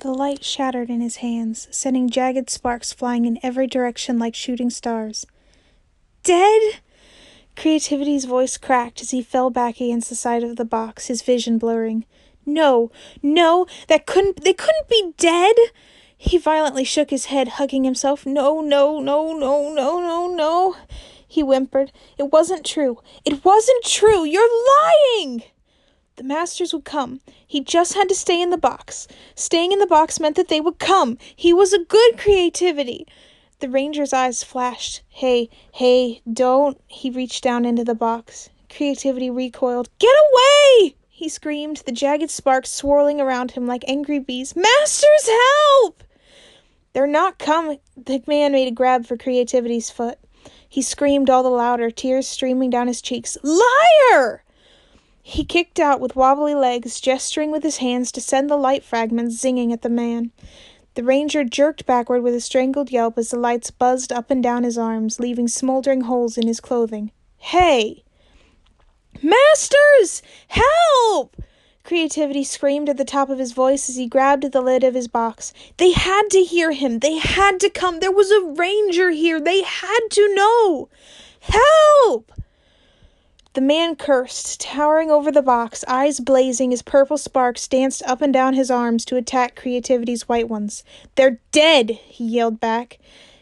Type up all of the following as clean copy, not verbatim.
The light shattered in his hands, sending jagged sparks flying in every direction like shooting stars. Dead? Creativity's voice cracked as he fell back against the side of the box, his vision blurring. No, they couldn't be dead! He violently shook his head, hugging himself. No, he whimpered. It wasn't true. You're lying! The masters would come. He just had to stay in the box. Staying in the box meant that they would come. He was a good Creativity. The ranger's eyes flashed. Hey, don't. He reached down into the box. Creativity recoiled. Get away! He screamed, the jagged sparks swirling around him like angry bees. Masters, help! They're not coming. The man made a grab for Creativity's foot. He screamed all the louder, tears streaming down his cheeks. Liar! He kicked out with wobbly legs, gesturing with his hands to send the light fragments zinging at the man. The ranger jerked backward with a strangled yelp as the lights buzzed up and down his arms, leaving smoldering holes in his clothing. Hey! Masters! Help! Creativity screamed at the top of his voice as he grabbed at the lid of his box. They had to hear him. They had to come. There was a ranger here. They had to know. Help! The man cursed, towering over the box, eyes blazing as purple sparks danced up and down his arms to attack Creativity's white ones. They're dead, he yelled back,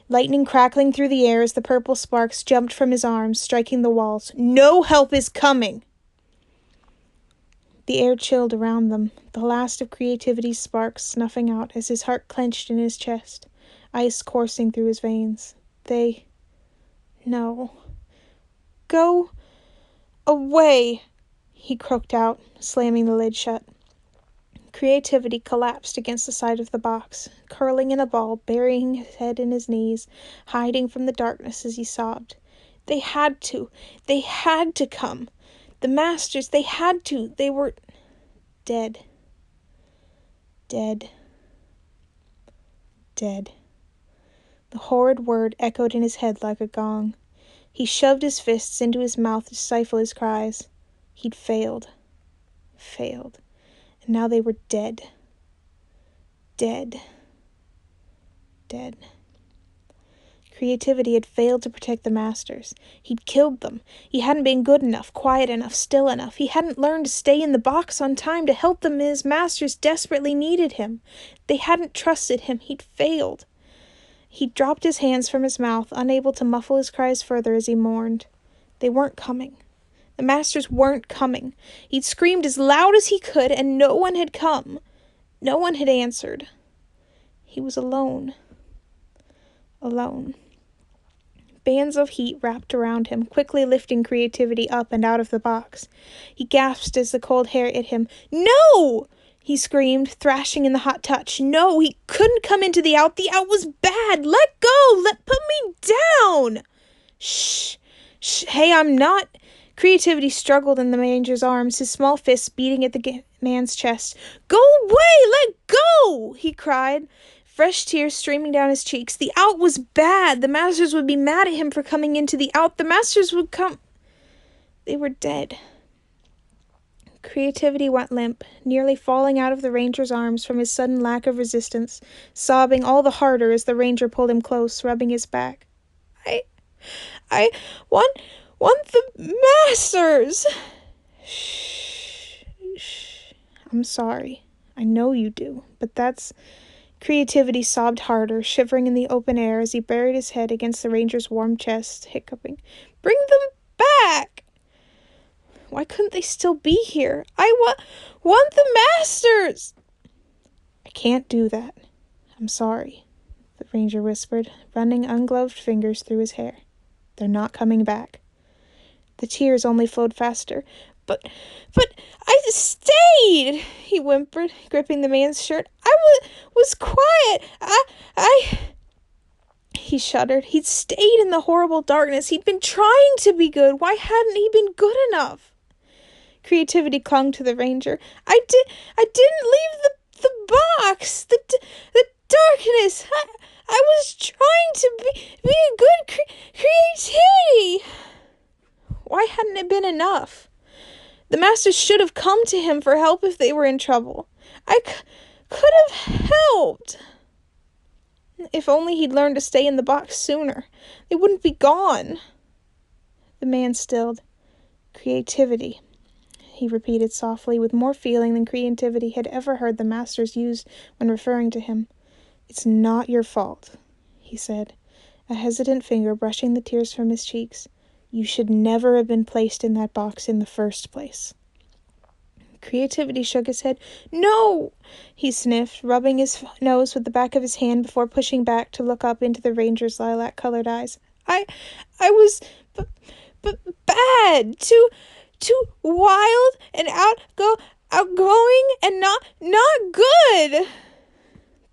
lightning crackling through the air as the purple sparks jumped from his arms, striking the walls. No help is coming! The air chilled around them, the last of Creativity's sparks snuffing out as his heart clenched in his chest, ice coursing through his veins. No. Go away, he croaked out, slamming the lid shut. Creativity collapsed against the side of the box, curling in a ball, burying his head in his knees, hiding from the darkness as he sobbed. They had to come. The masters, they had to. They were dead. Dead. Dead. The horrid word echoed in his head like a gong. He shoved his fists into his mouth to stifle his cries. He'd failed. And now they were dead. Dead. Creativity had failed to protect the masters. He'd killed them. He hadn't been good enough, quiet enough, still enough. He hadn't learned to stay in the box on time to help them. His masters desperately needed him. They hadn't trusted him. He'd failed. He dropped his hands from his mouth, unable to muffle his cries further as he mourned. They weren't coming. The masters weren't coming. He'd screamed as loud as he could, and no one had come. No one had answered. He was alone. Alone. Bands of heat wrapped around him, quickly lifting Creativity up and out of the box. He gasped as the cold hair hit him. No! He screamed, thrashing in the hot touch. No, he couldn't come into the out. The out was bad. Let go! Put me down! Shh. Hey, I'm not... Creativity struggled in the ranger's arms, his small fists beating at the man's chest. Go away! Let go! He cried, fresh tears streaming down his cheeks. The out was bad. The masters would be mad at him for coming into the out. The masters would come... They were dead. Creativity went limp, nearly falling out of the ranger's arms from his sudden lack of resistance, sobbing all the harder as the ranger pulled him close, rubbing his back. I want the masters! Shh. I'm sorry. I know you do, but that's... Creativity sobbed harder, shivering in the open air as he buried his head against the ranger's warm chest, hiccuping. Bring them back! Why couldn't they still be here? I want the masters! I can't do that. I'm sorry, the ranger whispered, running ungloved fingers through his hair. They're not coming back. The tears only flowed faster. But I stayed, he whimpered, gripping the man's shirt. I was quiet. He shuddered. He'd stayed in the horrible darkness. He'd been trying to be good. Why hadn't he been good enough? Creativity clung to the ranger. I didn't leave the box. The darkness. I was trying to be a good creativity. Why hadn't it been enough? The masters should have come to him for help if they were in trouble. I could have helped. If only he'd learned to stay in the box sooner. They wouldn't be gone. The man stilled. Creativity, he repeated softly, with more feeling than creativity had ever heard the masters use when referring to him. It's not your fault, he said, a hesitant finger brushing the tears from his cheeks. You should never have been placed in that box in the first place. Creativity shook his head. No, he sniffed, rubbing his nose with the back of his hand before pushing back to look up into the ranger's lilac-colored eyes. I was bad, too wild and outgoing and not good.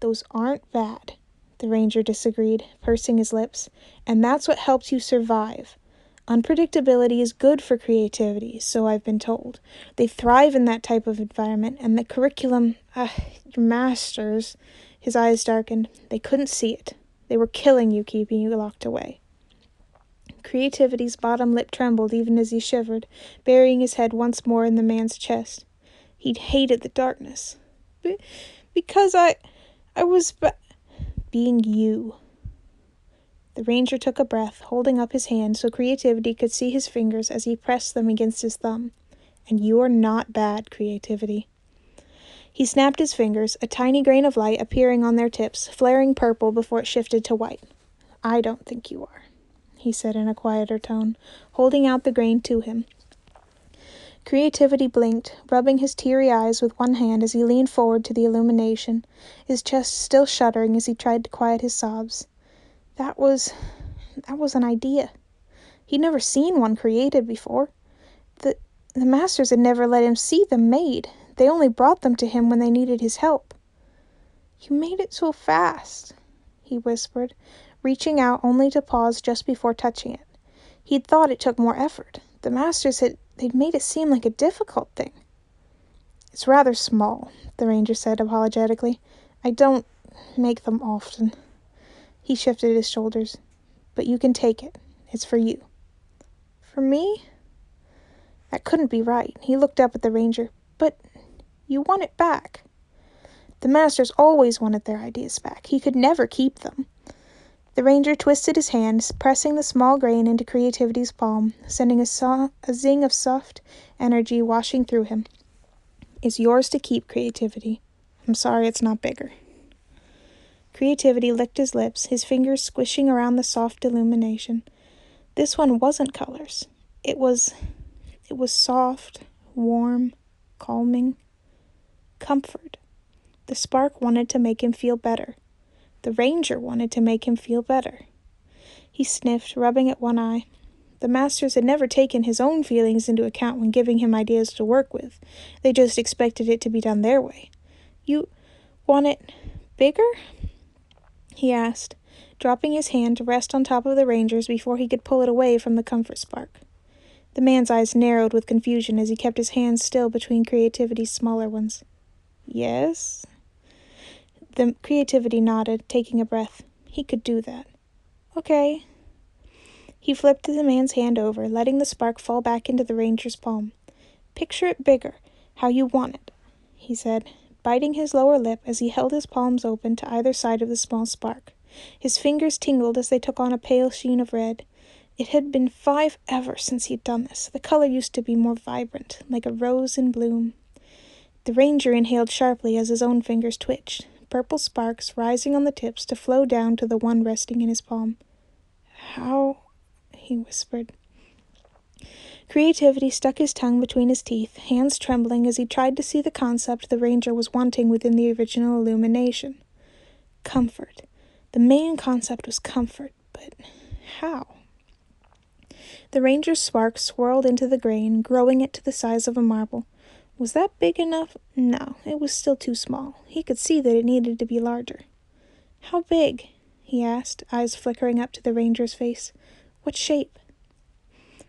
Those aren't bad, the ranger disagreed, pursing his lips, and that's what helps you survive. Unpredictability is good for creativity, so I've been told. They thrive in that type of environment, and the curriculum, your masters, his eyes darkened. They couldn't see it. They were killing you, keeping you locked away. Creativity's bottom lip trembled even as he shivered, burying his head once more in the man's chest. He'd hated the darkness. Because I was being you. The ranger took a breath, holding up his hand so Creativity could see his fingers as he pressed them against his thumb. And you're not bad, Creativity. He snapped his fingers, a tiny grain of light appearing on their tips, flaring purple before it shifted to white. I don't think you are, he said in a quieter tone, holding out the grain to him. Creativity blinked, rubbing his teary eyes with one hand as he leaned forward to the illumination, his chest still shuddering as he tried to quiet his sobs. That was an idea. He'd never seen one created before. The masters had never let him see them made. They only brought them to him when they needed his help. You made it so fast, he whispered, reaching out only to pause just before touching it. He'd thought it took more effort. The masters they'd made it seem like a difficult thing. It's rather small, the ranger said apologetically. I don't make them often. He shifted his shoulders. But you can take it. It's for you. For me? That couldn't be right. He looked up at the ranger. But you want it back. The masters always wanted their ideas back. He could never keep them. The ranger twisted his hands, pressing the small grain into Creativity's palm, sending a zing of soft energy washing through him. It's yours to keep, Creativity. I'm sorry it's not bigger. Creativity licked his lips, his fingers squishing around the soft illumination. This one wasn't colors. It was soft, warm, calming. Comfort. The spark wanted to make him feel better. The ranger wanted to make him feel better. He sniffed, rubbing at one eye. The masters had never taken his own feelings into account when giving him ideas to work with. They just expected it to be done their way. You want it bigger? He asked, dropping his hand to rest on top of the ranger's before he could pull it away from the comfort spark. The man's eyes narrowed with confusion as he kept his hands still between Creativity's smaller ones. Yes? The Creativity nodded, taking a breath. He could do that. Okay. He flipped the man's hand over, letting the spark fall back into the ranger's palm. Picture it bigger, how you want it, he said, biting his lower lip as he held his palms open to either side of the small spark. His fingers tingled as they took on a pale sheen of red. It had been 5 ever since he'd done this. The color used to be more vibrant, like a rose in bloom. The ranger inhaled sharply as his own fingers twitched, purple sparks rising on the tips to flow down to the one resting in his palm. How? He whispered. Creativity stuck his tongue between his teeth, hands trembling as he tried to see the concept the ranger was wanting within the original illumination. Comfort. The main concept was comfort, but how? The ranger's spark swirled into the grain, growing it to the size of a marble. Was that big enough? No, it was still too small. He could see that it needed to be larger. How big? He asked, eyes flickering up to the ranger's face. What shape?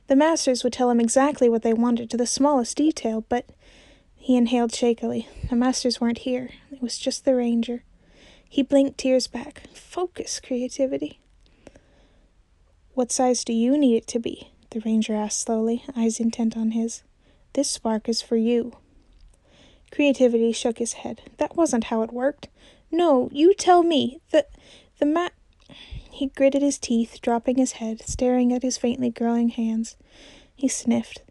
The masters would tell him exactly what they wanted to the smallest detail, but he inhaled shakily. The masters weren't here. It was just the ranger. He blinked tears back. Focus, Creativity. What size do you need it to be? The ranger asked slowly, eyes intent on his. This spark is for you. Creativity shook his head. That wasn't how it worked. No, you tell me. The He gritted his teeth, dropping his head, staring at his faintly growing hands. He sniffed.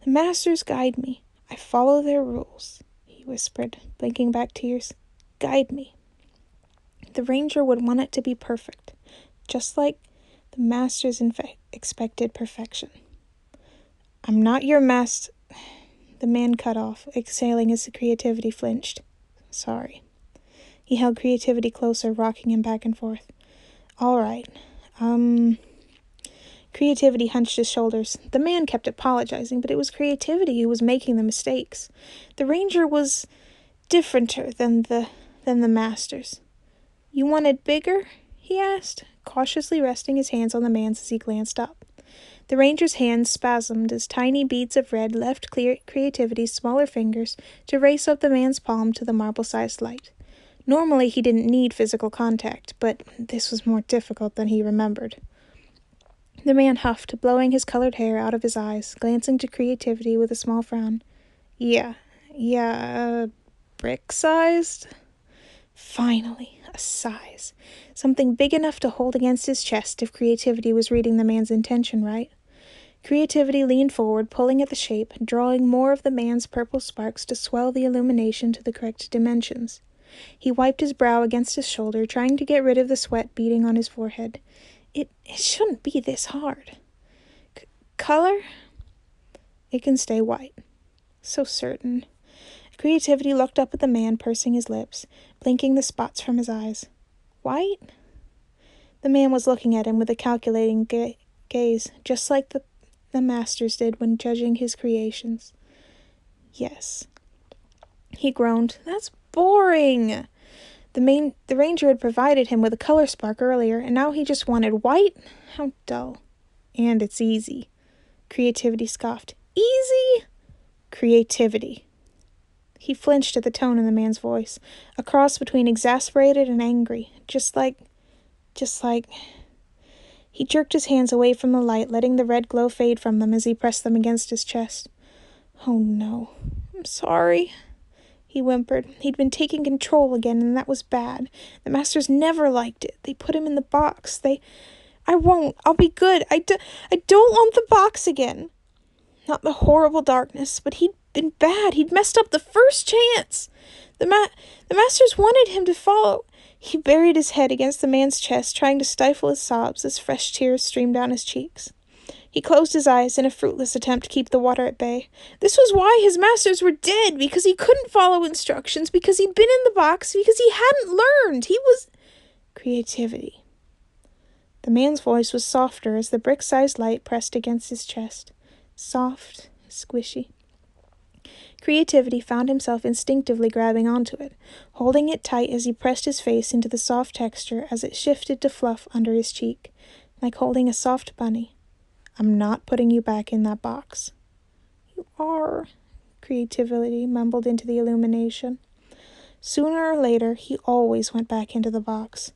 The masters guide me. I follow their rules, he whispered, blinking back tears. Guide me. The ranger would want it to be perfect, just like the masters expected perfection. I'm not your The man cut off, exhaling as Creativity flinched. Sorry. He held Creativity closer, rocking him back and forth. All right. Creativity hunched his shoulders. The man kept apologizing, but it was Creativity who was making the mistakes. The ranger was differenter than the masters. You wanted bigger? He asked, cautiously resting his hands on the man's as he glanced up. The ranger's hands spasmed as tiny beads of red left Creativity's smaller fingers to race up the man's palm to the marble-sized light. Normally he didn't need physical contact, but this was more difficult than he remembered. The man huffed, blowing his colored hair out of his eyes, glancing to Creativity with a small frown. Yeah, brick-sized? Finally, a size. Something big enough to hold against his chest if Creativity was reading the man's intention right. Creativity leaned forward, pulling at the shape, drawing more of the man's purple sparks to swell the illumination to the correct dimensions. He wiped his brow against his shoulder, trying to get rid of the sweat beading on his forehead. It shouldn't be this hard. Color? It can stay white. So certain. Creativity looked up at the man, pursing his lips, blinking the spots from his eyes. White? The man was looking at him with a calculating gaze, just like the masters did when judging his creations. Yes. He groaned. That's boring. The ranger had provided him with a color spark earlier, and now he just wanted white? How dull. And it's easy. Creativity scoffed. Easy? Creativity. He flinched at the tone in the man's voice, a cross between exasperated and angry, just like... He jerked his hands away from the light, letting the red glow fade from them as he pressed them against his chest. Oh no, I'm sorry, he whimpered. He'd been taking control again, and that was bad. The masters never liked it. They put him in the box. I won't. I'll be good. I don't want the box again. Not the horrible darkness, but he'd been bad. He'd messed up the first chance. The masters wanted him to follow. He buried his head against the man's chest, trying to stifle his sobs as fresh tears streamed down his cheeks. He closed his eyes in a fruitless attempt to keep the water at bay. This was why his masters were dead, because he couldn't follow instructions, because he'd been in the box, because he hadn't learned. He was... Creativity. The man's voice was softer as the brick-sized light pressed against his chest. Soft, squishy. Creativity found himself instinctively grabbing onto it, holding it tight as he pressed his face into the soft texture as it shifted to fluff under his cheek, like holding a soft bunny. I'm not putting you back in that box. You are, Creativity mumbled into the illumination. Sooner or later, he always went back into the box.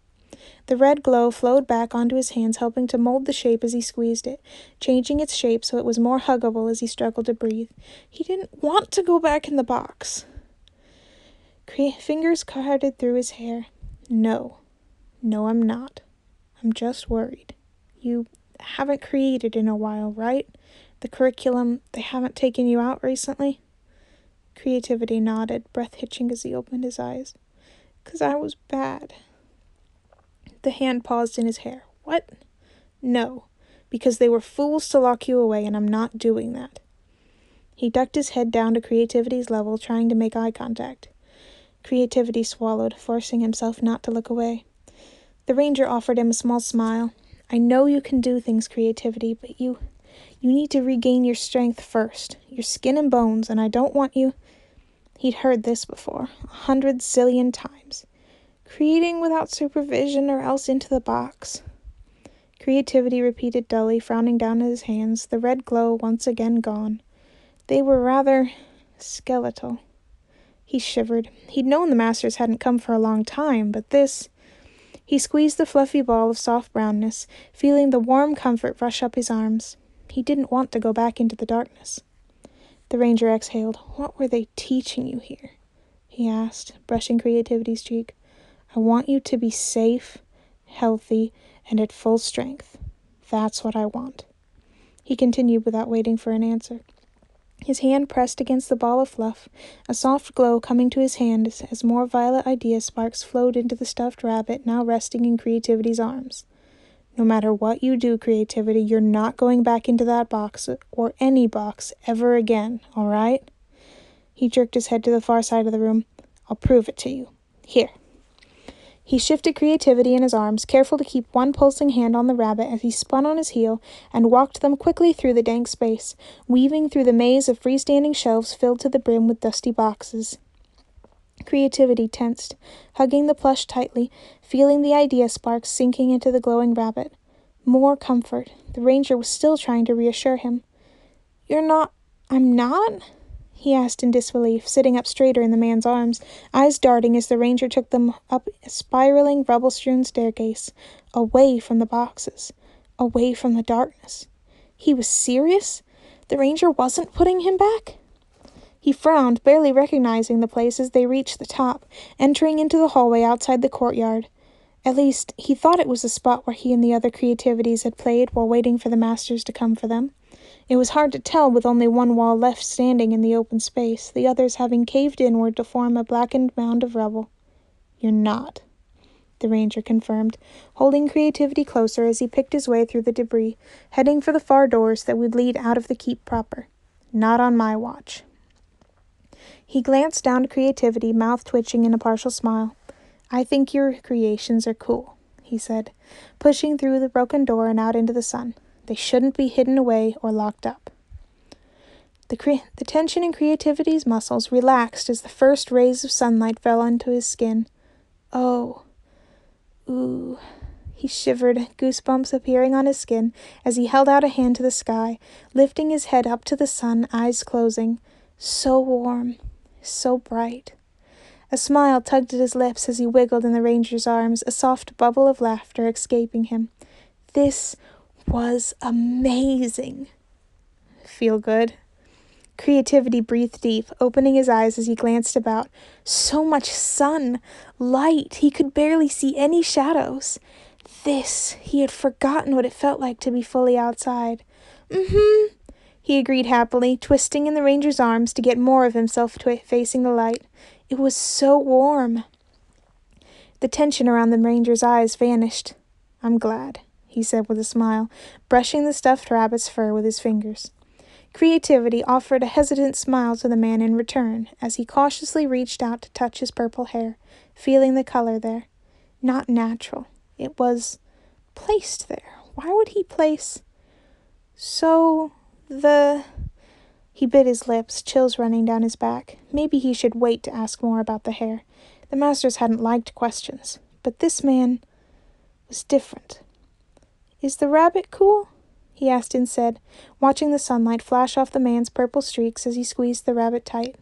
The red glow flowed back onto his hands, helping to mold the shape as he squeezed it, changing its shape so it was more huggable as he struggled to breathe. He didn't want to go back in the box. Fingers carted through his hair. No, I'm not. I'm just worried. You haven't created in a while, right? The curriculum, they haven't taken you out recently? Creativity nodded, breath hitching as he opened his eyes. 'Cause I was bad. The hand paused in his hair. What? No, because they were fools to lock you away, and I'm not doing that. He ducked his head down to Creativity's level, trying to make eye contact. Creativity swallowed, forcing himself not to look away. The ranger offered him a small smile. I know you can do things, Creativity, but you need to regain your strength first, your skin and bones, and I don't want you... He'd heard this before, 100 zillion times. Creating without supervision or else into the box. Creativity repeated dully, frowning down at his hands, the red glow once again gone. They were rather skeletal. He shivered. He'd known the masters hadn't come for a long time, but this... He squeezed the fluffy ball of soft brownness, feeling the warm comfort rush up his arms. He didn't want to go back into the darkness. The ranger exhaled. What were they teaching you here? he asked, brushing Creativity's cheek. I want you to be safe, healthy, and at full strength. That's what I want. He continued without waiting for an answer. His hand pressed against the ball of fluff, a soft glow coming to his hand as more violet idea sparks flowed into the stuffed rabbit now resting in Creativity's arms. No matter what you do, Creativity, you're not going back into that box, or any box, ever again, all right? He jerked his head to the far side of the room. I'll prove it to you. Here. He shifted Creativity in his arms, careful to keep one pulsing hand on the rabbit as he spun on his heel and walked them quickly through the dank space, weaving through the maze of freestanding shelves filled to the brim with dusty boxes. Creativity tensed, hugging the plush tightly, feeling the idea sparks sinking into the glowing rabbit. More comfort. The ranger was still trying to reassure him. You're not... I'm not? He asked in disbelief, sitting up straighter in the man's arms, eyes darting as the ranger took them up a spiraling, rubble-strewn staircase, away from the boxes, away from the darkness. He was serious? The ranger wasn't putting him back? He frowned, barely recognizing the place as they reached the top, entering into the hallway outside the courtyard. At least, he thought it was the spot where he and the other Creativities had played while waiting for the masters to come for them. It was hard to tell with only one wall left standing in the open space, the others having caved inward to form a blackened mound of rubble. You're not, the ranger confirmed, holding Creativity closer as he picked his way through the debris, heading for the far doors that would lead out of the keep proper. Not on my watch. He glanced down to Creativity, mouth twitching in a partial smile. I think your creations are cool, he said, pushing through the broken door and out into the sun. They shouldn't be hidden away or locked up. The tension in Creativity's muscles relaxed as the first rays of sunlight fell onto his skin. Oh. Ooh. He shivered, goosebumps appearing on his skin as he held out a hand to the sky, lifting his head up to the sun, eyes closing. So warm. So bright. A smile tugged at his lips as he wiggled in the ranger's arms, a soft bubble of laughter escaping him. This was amazing. Feel good? Creativity breathed deep, opening his eyes as he glanced about. So much sun, light, he could barely see any shadows. He had forgotten what it felt like to be fully outside. He agreed happily, twisting in the ranger's arms to get more of himself facing the light. It was so warm. The tension around the ranger's eyes vanished. I'm glad, he said with a smile, brushing the stuffed rabbit's fur with his fingers. Creativity offered a hesitant smile to the man in return as he cautiously reached out to touch his purple hair, feeling the color there. Not natural. It was placed there. Why would he place... He bit his lips, chills running down his back. Maybe he should wait to ask more about the hair. The masters hadn't liked questions, but this man was different. Is the rabbit cool? He asked instead, watching the sunlight flash off the man's purple streaks as he squeezed the rabbit tight.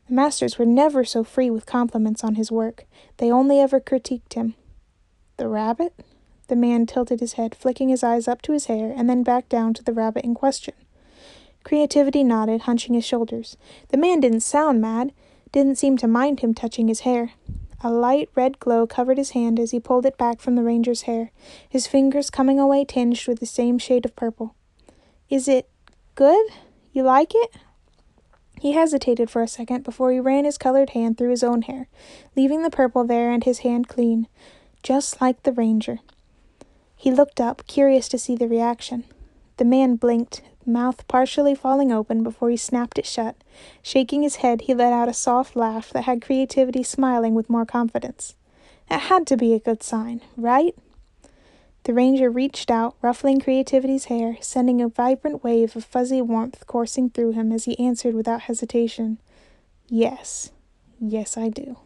The masters were never so free with compliments on his work. They only ever critiqued him. The rabbit? The man tilted his head, flicking his eyes up to his hair and then back down to the rabbit in question. Creativity nodded, hunching his shoulders. The man didn't sound mad, didn't seem to mind him touching his hair. A light red glow covered his hand as he pulled it back from the ranger's hair, his fingers coming away tinged with the same shade of purple. Is it good? You like it? He hesitated for a second before he ran his colored hand through his own hair, leaving the purple there and his hand clean, just like the ranger. He looked up, curious to see the reaction. The man blinked, mouth partially falling open before he snapped it shut. Shaking his head, he let out a soft laugh that had Creativity smiling with more confidence. That had to be a good sign, right? The ranger reached out, ruffling Creativity's hair, sending a vibrant wave of fuzzy warmth coursing through him as he answered without hesitation. Yes. Yes, I do.